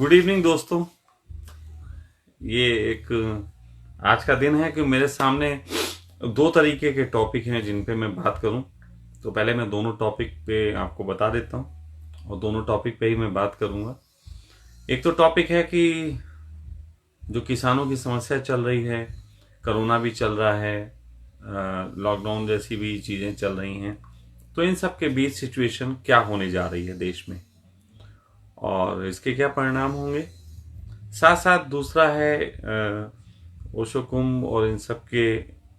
Good evening दोस्तों। ये एक आज का दिन है कि मेरे सामने दो तरीके के टॉपिक हैं जिन पे मैं बात करूं। तो पहले मैं दोनों टॉपिक पे आपको बता देता हूं और दोनों टॉपिक पे ही मैं बात करूंगा। एक तो टॉपिक है कि जो किसानों की समस्या चल रही है, कोरोना भी चल रहा है, लॉकडाउन जैसी भी चीज़ें चल रही हैं, तो इन सब के बीच सिचुएशन क्या होने जा रही है देश में और इसके क्या परिणाम होंगे। साथ साथ दूसरा है ओशो कुंभ और इन सब के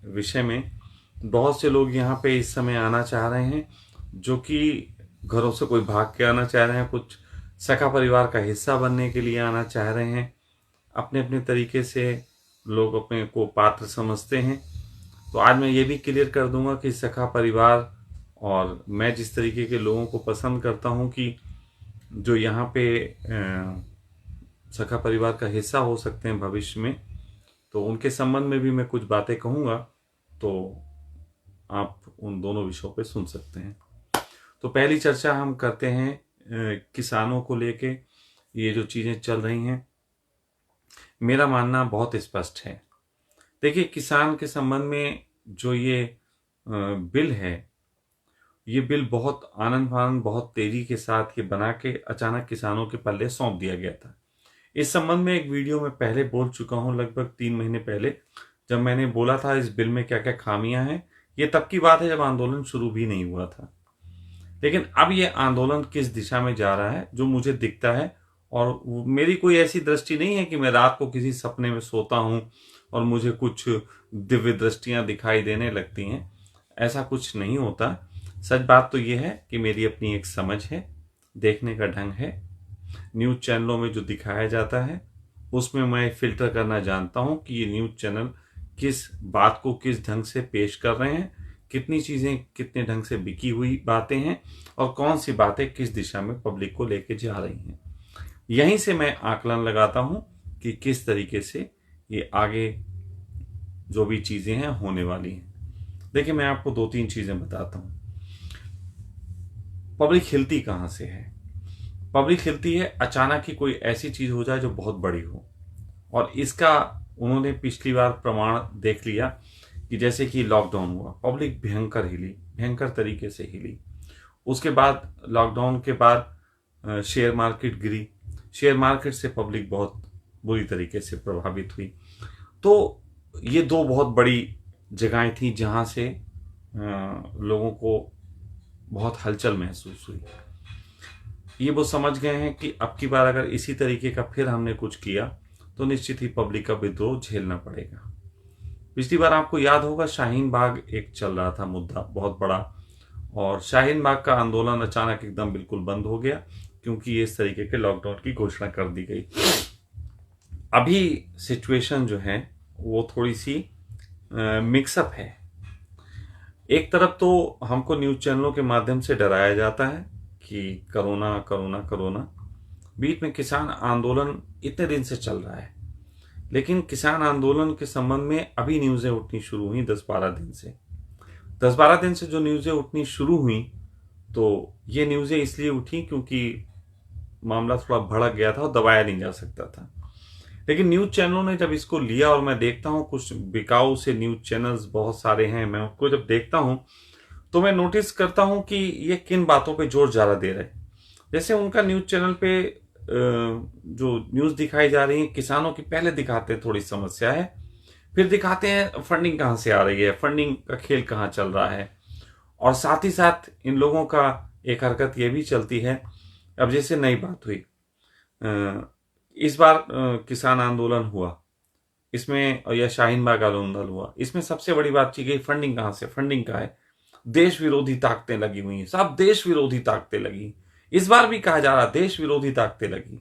विषय में बहुत से लोग यहाँ पे इस समय आना चाह रहे हैं, जो कि घरों से कोई भाग के आना चाह रहे हैं, कुछ सखा परिवार का हिस्सा बनने के लिए आना चाह रहे हैं। अपने अपने तरीके से लोग अपने को पात्र समझते हैं। तो आज मैं ये भी क्लियर कर दूंगा कि सखा परिवार और मैं जिस तरीके के लोगों को पसंद करता हूँ कि जो यहाँ पे सखा परिवार का हिस्सा हो सकते हैं भविष्य में, तो उनके संबंध में भी मैं कुछ बातें कहूँगा, तो आप उन दोनों विषयों पे सुन सकते हैं। तो पहली चर्चा हम करते हैं किसानों को लेके। ये जो चीज़ें चल रही हैं, मेरा मानना बहुत स्पष्ट है। देखिए, किसान के संबंध में जो ये बिल है, ये बिल बहुत आनंद फानंद बहुत तेजी के साथ ये बना के अचानक किसानों के पल्ले सौंप दिया गया था। इस संबंध में एक वीडियो में पहले बोल चुका हूं, लगभग 3 महीने पहले, जब मैंने बोला था इस बिल में क्या क्या खामियां हैं। ये तब की बात है जब आंदोलन शुरू भी नहीं हुआ था। लेकिन अब ये आंदोलन किस दिशा में जा रहा है जो मुझे दिखता है, और मेरी कोई ऐसी दृष्टि नहीं है कि मैं रात को किसी सपने में सोता हूं और मुझे कुछ दिव्य दृष्टियां दिखाई देने लगती हैं। ऐसा कुछ नहीं होता। सच बात तो यह है कि मेरी अपनी एक समझ है, देखने का ढंग है। न्यूज चैनलों में जो दिखाया जाता है उसमें मैं फिल्टर करना जानता हूं कि ये न्यूज चैनल किस बात को किस ढंग से पेश कर रहे हैं, कितनी चीजें कितने ढंग से बिकी हुई बातें हैं और कौन सी बातें किस दिशा में पब्लिक को लेके जा रही हैं। यहीं से मैं आकलन लगाता हूं कि किस तरीके से ये आगे जो भी चीजें हैं होने वाली हैं। देखिए, मैं आपको 2-3 चीजें बताता हूं। पब्लिक हिलती कहां से है? पब्लिक हिलती है अचानक ही कोई ऐसी चीज हो जाए जो बहुत बड़ी हो, और इसका उन्होंने पिछली बार प्रमाण देख लिया कि जैसे कि लॉकडाउन हुआ, पब्लिक भयंकर हिली, भयंकर तरीके से हिली। उसके बाद लॉकडाउन के बाद शेयर मार्केट गिरी, शेयर मार्केट से पब्लिक बहुत बुरी तरीके से प्रभावित हुई। तो ये दो बहुत बड़ी जगहें थी जहां से लोगों को बहुत हलचल महसूस हुई। ये वो समझ गए हैं कि अब की बार अगर इसी तरीके का फिर हमने कुछ किया तो निश्चित ही पब्लिक का विद्रोह झेलना पड़ेगा। पिछली बार आपको याद होगा शाहीन बाग एक चल रहा था मुद्दा बहुत बड़ा, और शाहीन बाग का आंदोलन अचानक एकदम बिल्कुल बंद हो गया क्योंकि इस तरीके के लॉकडाउन की घोषणा कर दी गई। अभी सिचुएशन जो है वो थोड़ी सी मिक्सअप है। एक तरफ तो हमको न्यूज चैनलों के माध्यम से डराया जाता है कि कोरोना कोरोना कोरोना, बीच में किसान आंदोलन इतने दिन से चल रहा है, लेकिन किसान आंदोलन के संबंध में अभी न्यूज़ें उठनी शुरू हुई 10-12 दिन से। 10-12 दिन से जो न्यूज़ें उठनी शुरू हुई, तो ये न्यूज़ें इसलिए उठी क्योंकि मामला थोड़ा भड़क गया था और दबाया नहीं जा सकता था। लेकिन न्यूज चैनलों ने जब इसको लिया, और मैं देखता हूँ कुछ बिकाऊ से न्यूज चैनल्स बहुत सारे हैं, मैं उसको जब देखता हूँ तो मैं नोटिस करता हूँ कि ये किन बातों पे जोर ज्यादा दे रहे हैं। जैसे उनका न्यूज चैनल पे जो न्यूज दिखाई जा रही है किसानों की, पहले दिखाते हैं थोड़ी समस्या है, फिर दिखाते हैं फंडिंग कहाँ से आ रही है, फंडिंग का खेल कहाँ चल रहा है। और साथ ही साथ इन लोगों का एक हरकत ये भी चलती है, अब जैसे नई बात हुई, इस बार किसान आंदोलन हुआ, इसमें या शाहीन बाग आंदोलन हुआ, इसमें सबसे बड़ी बात की गई फंडिंग कहाँ से, फंडिंग कहाँ है, देश विरोधी ताकतें लगी हुई हैं, सब देश विरोधी ताकतें लगी। इस बार भी कहा जा रहा देश विरोधी ताकतें लगी।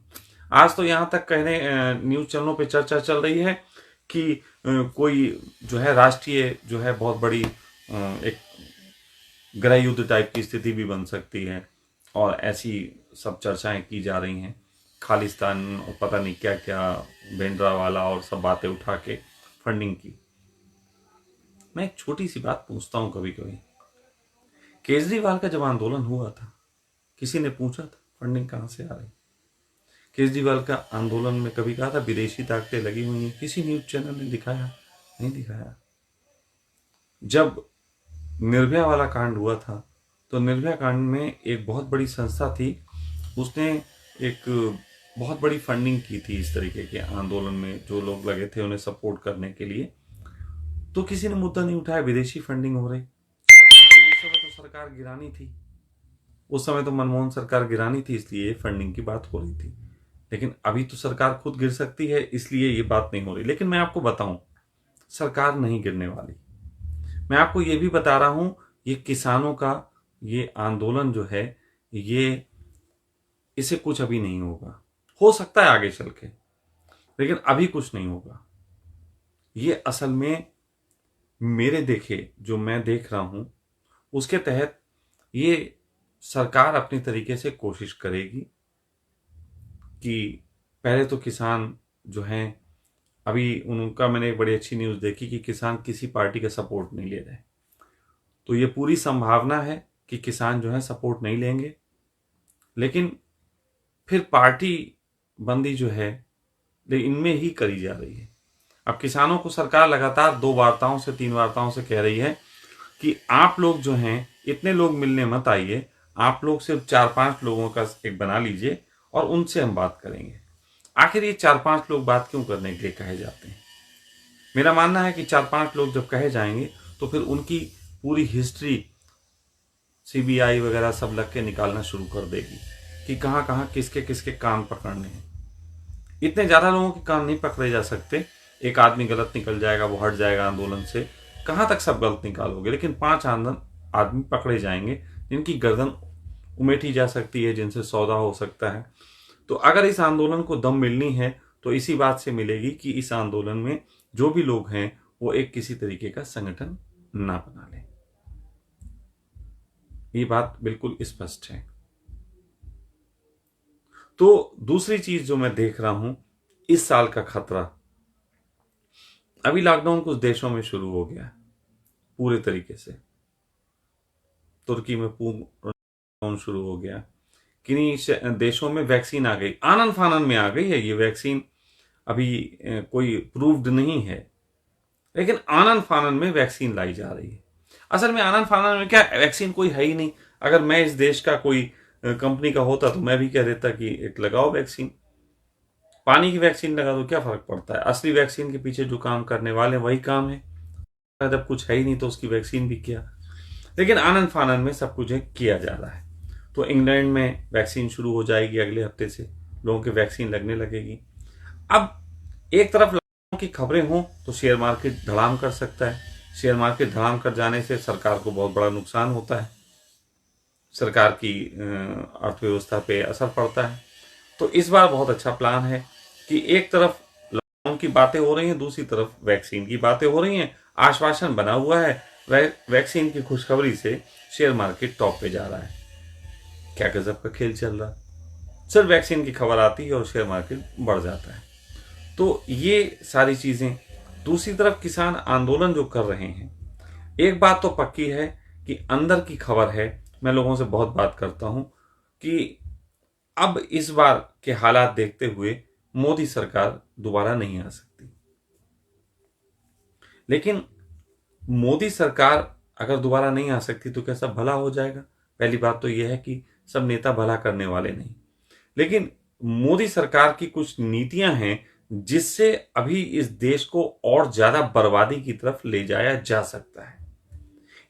आज तो यहां तक कहने न्यूज चैनलों पे चर्चा चल रही है कि कोई जो है राष्ट्रीय जो है बहुत बड़ी एक गृह युद्ध टाइप की स्थिति भी बन सकती है, और ऐसी सब चर्चाएं की जा रही हैं। खालिस्तान और पता नहीं क्या क्या भिंडरावाला और सब बातें उठा के फंडिंग की। मैं एक छोटी सी बात पूछता हूं कभी कभी, केजरीवाल का जब आंदोलन हुआ था किसी ने पूछा था फंडिंग कहां से आ रही? केजरीवाल का आंदोलन में कभी कहा था विदेशी ताकतें लगी हुई हैं? किसी न्यूज चैनल ने दिखाया? नहीं दिखाया। जब निर्भया वाला कांड हुआ था तो निर्भया कांड में एक बहुत बड़ी संस्था थी, उसने एक बहुत बड़ी फंडिंग की थी इस तरीके के आंदोलन में, जो लोग लगे थे उन्हें सपोर्ट करने के लिए। तो किसी ने मुद्दा नहीं उठाया विदेशी फंडिंग हो रही। उस समय तो सरकार गिरानी थी, उस समय तो मनमोहन सरकार गिरानी थी, इसलिए फंडिंग की बात हो रही थी। लेकिन अभी तो सरकार खुद गिर सकती है, इसलिए ये बात नहीं हो रही। लेकिन मैं आपको बताऊं, सरकार नहीं गिरने वाली। मैं आपको ये भी बता रहा हूं, ये किसानों का ये आंदोलन जो है, ये इसे कुछ अभी नहीं होगा। हो सकता है आगे चल के, लेकिन अभी कुछ नहीं होगा। ये असल में मेरे देखे जो मैं देख रहा हूं उसके तहत ये सरकार अपनी तरीके से कोशिश करेगी कि पहले तो किसान जो हैं, अभी उनका मैंने एक बड़ी अच्छी न्यूज़ देखी कि किसान किसी पार्टी का सपोर्ट नहीं ले रहे। तो ये पूरी संभावना है कि किसान जो है सपोर्ट नहीं लेंगे, लेकिन फिर पार्टी बंदी जो है इनमें ही करी जा रही है। अब किसानों को सरकार लगातार 2 वार्ताओं से 3 वार्ताओं से कह रही है कि आप लोग जो हैं इतने लोग मिलने मत आइए, आप लोग सिर्फ 4-5 लोगों का एक बना लीजिए और उनसे हम बात करेंगे। आखिर ये 4-5 लोग बात क्यों करने के लिए कहे जाते हैं? मेरा मानना है कि 4-5 लोग जब कहे जाएंगे तो फिर उनकी पूरी हिस्ट्री सीबीआई वगैरह सब लग के निकालना शुरू कर देगी कि कहाँ कहाँ किसके किसके कान पकड़ने हैं। इतने ज्यादा लोगों के कान नहीं पकड़े जा सकते। एक आदमी गलत निकल जाएगा, वो हट जाएगा आंदोलन से, कहां तक सब गलत निकालोगे? लेकिन 5 आदमी पकड़े जाएंगे जिनकी गर्दन उमेठी जा सकती है, जिनसे सौदा हो सकता है। तो अगर इस आंदोलन को दम मिलनी है तो इसी बात से मिलेगी कि इस आंदोलन में जो भी लोग हैं वो एक किसी तरीके का संगठन ना बना लें। ये बात बिल्कुल स्पष्ट है। तो दूसरी चीज जो मैं देख रहा हूं, इस साल का खतरा, अभी लॉकडाउन कुछ देशों में शुरू हो गया है पूरे तरीके से। तुर्की में पूर्ण लॉकडाउन शुरू हो गया, किन्हीं देशों में वैक्सीन आ गई, आनन फानन में आ गई है ये वैक्सीन। अभी कोई प्रूव्ड नहीं है, लेकिन आनन फानन में वैक्सीन लाई जा रही है। असल में आनन फानन में क्या, वैक्सीन कोई है ही नहीं। अगर मैं इस देश का कोई कंपनी का होता तो मैं भी कह देता कि एक लगाओ वैक्सीन, पानी की वैक्सीन लगा दो, क्या फर्क पड़ता है? असली वैक्सीन के पीछे जो काम करने वाले वही काम है। जब कुछ है ही नहीं तो उसकी वैक्सीन भी क्या। लेकिन आनंद फानन में सब कुछ किया जा रहा है। तो इंग्लैंड में वैक्सीन शुरू हो जाएगी अगले हफ्ते से, लोगों के वैक्सीन लगने लगेगी। अब एक तरफ लॉकडाउन की खबरें हों तो शेयर मार्केट धड़ाम कर सकता है। शेयर मार्केट धड़ाम कर जाने से सरकार को बहुत बड़ा नुकसान होता है, सरकार की अर्थव्यवस्था पे असर पड़ता है। तो इस बार बहुत अच्छा प्लान है कि एक तरफ लॉकडाउन की बातें हो रही हैं, दूसरी तरफ वैक्सीन की बातें हो रही हैं, आश्वासन बना हुआ है। वैक्सीन की खुशखबरी से शेयर मार्केट टॉप पे जा रहा है। क्या गजब का खेल चल रहा है। सिर्फ वैक्सीन की खबर आती है और शेयर मार्केट बढ़ जाता है। तो ये सारी चीजें। दूसरी तरफ किसान आंदोलन जो कर रहे हैं, एक बात तो पक्की है कि अंदर की खबर है, मैं लोगों से बहुत बात करता हूं कि अब इस बार के हालात देखते हुए मोदी सरकार दोबारा नहीं आ सकती। लेकिन मोदी सरकार अगर दोबारा नहीं आ सकती तो क्या सब भला हो जाएगा? पहली बात तो यह है कि सब नेता भला करने वाले नहीं, लेकिन मोदी सरकार की कुछ नीतियां हैं जिससे अभी इस देश को और ज्यादा बर्बादी की तरफ ले जाया जा सकता है।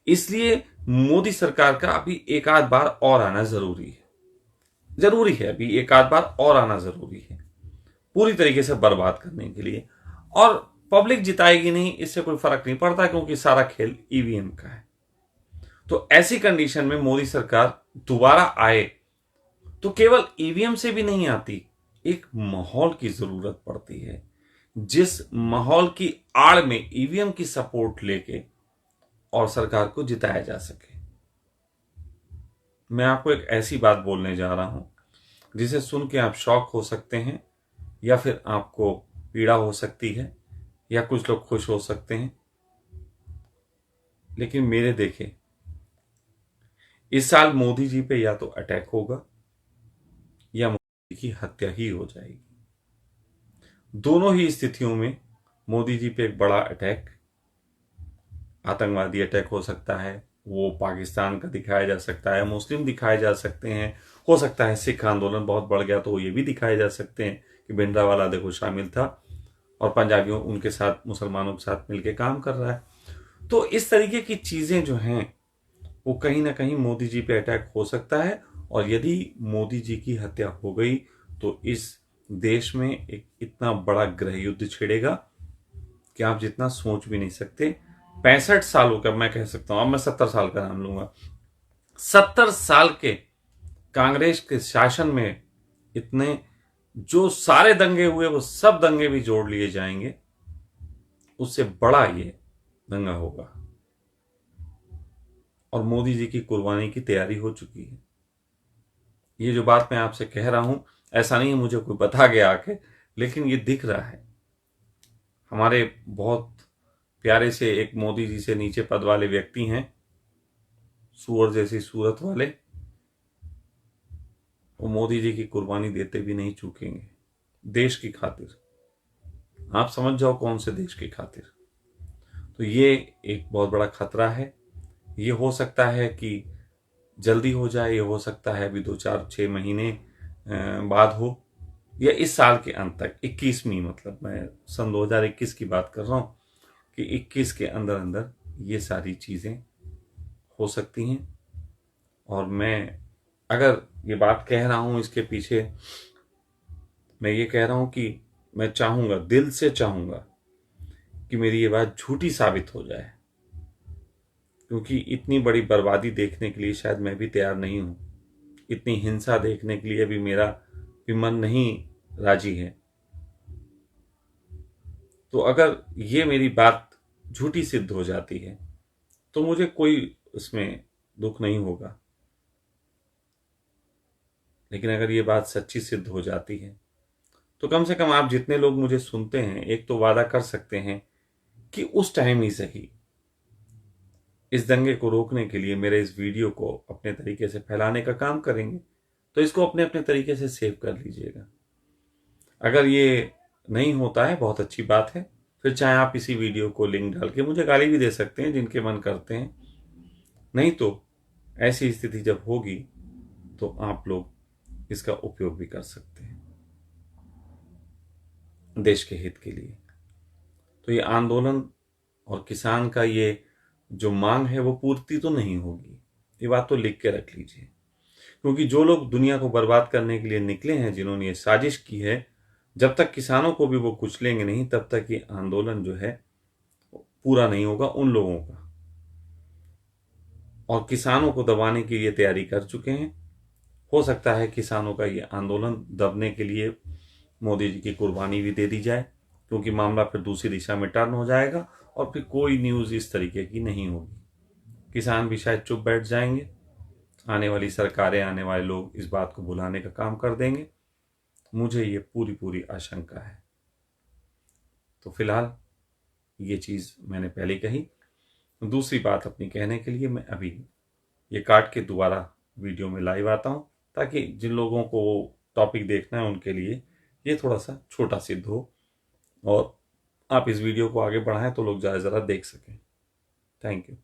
इसलिए मोदी सरकार का अभी एक आध बार और आना जरूरी है। जरूरी है, अभी एक आध बार और आना जरूरी है पूरी तरीके से बर्बाद करने के लिए। और पब्लिक जिताएगी नहीं, इससे कोई फर्क नहीं पड़ता, क्योंकि सारा खेल ईवीएम का है। तो ऐसी कंडीशन में मोदी सरकार दोबारा आए तो केवल ईवीएम से भी नहीं आती, एक माहौल की जरूरत पड़ती है, जिस माहौल की आड़ में ईवीएम की सपोर्ट लेके और सरकार को जिताया जा सके। मैं आपको एक ऐसी बात बोलने जा रहा हूं जिसे सुन के आप शॉक हो सकते हैं, या फिर आपको पीड़ा हो सकती है, या कुछ लोग खुश हो सकते हैं। लेकिन मेरे देखे इस साल मोदी जी पे या तो अटैक होगा या की हत्या ही हो जाएगी। दोनों ही स्थितियों में मोदी जी पे एक बड़ा अटैक, आतंकवादी अटैक हो सकता है, वो पाकिस्तान का दिखाया जा सकता है, मुस्लिम दिखाए जा सकते हैं, हो सकता है सिख आंदोलन बहुत बढ़ गया तो ये भी दिखाए जा सकते हैं कि भिंडरावाला देखो शामिल था और पंजाबियों उनके साथ मुसलमानों के साथ मिलकर काम कर रहा है। तो इस तरीके की चीजें जो हैं वो कहीं ना कहीं मोदी जी पे अटैक हो सकता है, और यदि मोदी जी की हत्या हो गई तो इस देश में एक इतना बड़ा गृह युद्ध छिड़ेगा कि आप जितना सोच भी नहीं सकते। 65 सालों का, मैं कह सकता हूं, अब मैं 70 साल का नाम लूंगा, 70 साल के कांग्रेस के शासन में इतने जो सारे दंगे हुए वो सब दंगे भी जोड़ लिए जाएंगे, उससे बड़ा ये दंगा होगा। और मोदी जी की कुर्बानी की तैयारी हो चुकी है। ये जो बात मैं आपसे कह रहा हूं, ऐसा नहीं है मुझे कोई बता गया आके, लेकिन ये दिख रहा है। हमारे बहुत प्यारे से एक मोदी जी से नीचे पद वाले व्यक्ति हैं, सूअर जैसी सूरत वाले, वो मोदी जी की कुर्बानी देते भी नहीं चूकेंगे देश की खातिर। आप समझ जाओ कौन से देश की खातिर। तो ये एक बहुत बड़ा खतरा है। ये हो सकता है कि जल्दी हो जाए, ये हो सकता है अभी 2-4-6 महीने बाद हो, या इस साल के अंत तक, 21वीं, मतलब मैं सन 2021 की बात कर रहा हूं कि 21 के अंदर अंदर ये सारी चीजें हो सकती हैं। और मैं अगर ये बात कह रहा हूं, इसके पीछे मैं ये कह रहा हूं कि मैं चाहूंगा, दिल से चाहूंगा कि मेरी ये बात झूठी साबित हो जाए, क्योंकि इतनी बड़ी बर्बादी देखने के लिए शायद मैं भी तैयार नहीं हूं। इतनी हिंसा देखने के लिए भी मेरा भी मन नहीं राजी है। तो अगर ये मेरी बात झूठी सिद्ध हो जाती है तो मुझे कोई उसमें दुख नहीं होगा, लेकिन अगर ये बात सच्ची सिद्ध हो जाती है तो कम से कम आप जितने लोग मुझे सुनते हैं, एक तो वादा कर सकते हैं कि उस टाइम ही सही इस दंगे को रोकने के लिए मेरे इस वीडियो को अपने तरीके से फैलाने का काम करेंगे। तो इसको अपने अपने तरीके से सेव कर लीजिएगा। अगर ये नहीं होता है, बहुत अच्छी बात है, फिर चाहे आप इसी वीडियो को लिंक डाल के मुझे गाली भी दे सकते हैं जिनके मन करते हैं। नहीं तो ऐसी स्थिति जब होगी तो आप लोग इसका उपयोग भी कर सकते हैं देश के हित के लिए। तो ये आंदोलन और किसान का ये जो मांग है वो पूर्ति तो नहीं होगी, ये बात तो लिख के रख लीजिए। क्योंकि जो लोग दुनिया को बर्बाद करने के लिए निकले हैं, जिन्होंने ये साजिश की है, जब तक किसानों को भी वो कुचलेंगे नहीं तब तक ये आंदोलन जो है पूरा नहीं होगा उन लोगों का। और किसानों को दबाने की ये तैयारी कर चुके हैं। हो सकता है किसानों का ये आंदोलन दबने के लिए मोदी जी की कुर्बानी भी दे दी जाए, क्योंकि मामला फिर दूसरी दिशा में टर्न हो जाएगा और फिर कोई न्यूज़ इस तरीके की नहीं होगी। किसान भी शायद चुप बैठ जाएंगे, आने वाली सरकारें, आने वाले लोग इस बात को भुलाने का काम कर देंगे। मुझे ये पूरी पूरी आशंका है। तो फिलहाल ये चीज़ मैंने पहले कही। दूसरी बात अपनी कहने के लिए मैं अभी ये काट के दोबारा वीडियो में लाइव आता हूँ, ताकि जिन लोगों को टॉपिक देखना है उनके लिए ये थोड़ा सा छोटा सिद्ध हो और आप इस वीडियो को आगे बढ़ाएं तो लोग ज़्यादा देख सकें। Thank you.